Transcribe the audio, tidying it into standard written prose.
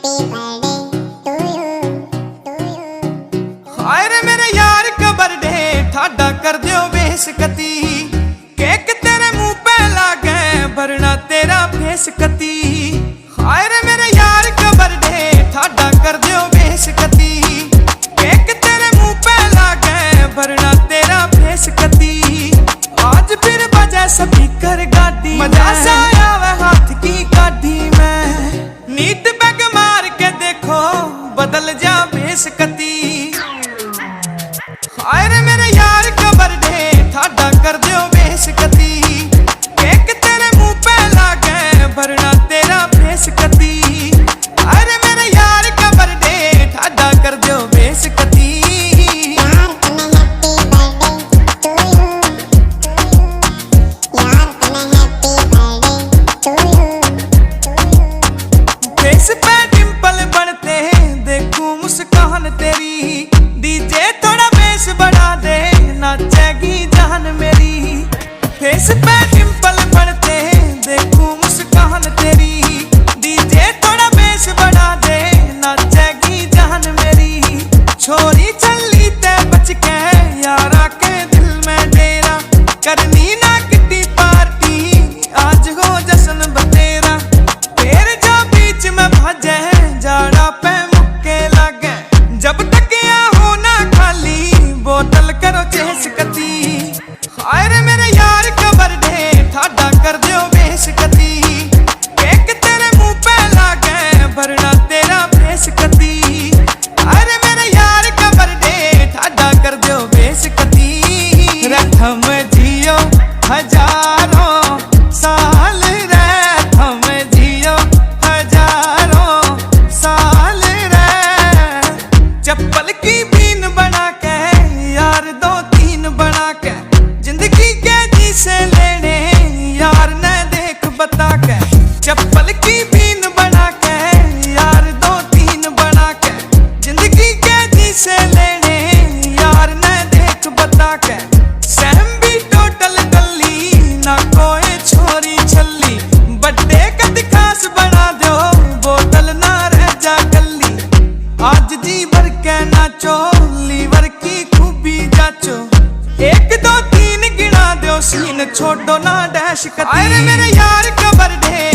हाय रे मेरे यार का बर्थडे ठाडा कर दियो बेसकती, केक तेरे मुंह पे लागे भरना तेरा बेसकती। हाय रे मेरे यार का बर्थडे ठाडा कर दियो बेसकती, केक तेरे मुंह पे लागे भरना तेरा बेसकती। आज फिर बजा स्पीकर गाड़ी, मजा सा आवे हाथ की गाड़ी में, नीट बैग मार के देखो बदल जा बेसकती। हाय रे मेरे यार का बर्थडे ठाडा कर दियो बेसकती, केक तेरे मुंह पे लागे भरना तेरा बेसकती। हाय रे मेरे यार का बर्थडे ठाडा कर दियो बेसकती। फेस पे डिंपल बनते देखूं मुस्कान तेरी, डीजे थोड़ा बेस बढ़ा दे नाचेगी जान मेरी। फेस पे डिंपल बनते देखूं मुस्कान तेरी, डीजे थोड़ा बेस बढ़ा दे नाचेगी जान मेरी। छोरी चली ते बच के यारा के दिल में डेरा, करनी ना किटी पार्टी आज हो जश्न बतेरा। तेरे जो बीच में भजे जाड़ा पे मुक्के लगे, जब तक यहाँ हो ना खाली बोतल करो चेसकती। हाय रे मेरे यार का बर्थडे ठाडा कर दियो बेसकती, केक तेरे मुंह पे लागे भरना तेरा बेसकती। हाय रे मेरे यार का बर्थडे ठाडा कर दियो बेसकती। रथम जियो हजारों साल रे, थम जियो हजारों साल रे। चप्पल की बीन बना के यार दो तीन बना के, जिंदगी के जी से लेने यार ने देख बता के। चप्पल की बीन बना के यार दो तीन बना के, जिंदगी के जी से लेने यार ने देख बता के। सहम भी टोटल गली ना कोई छोरी छली, बर्थडे का खास बना दो बोतल ना रह जा गली। आज जी भर के नाचो लीवर की खूबी जाचो, एक दो तीन गिना दो सीन छोड़ो ना डैश कती। हाय रे मेरे यार का बर्थडे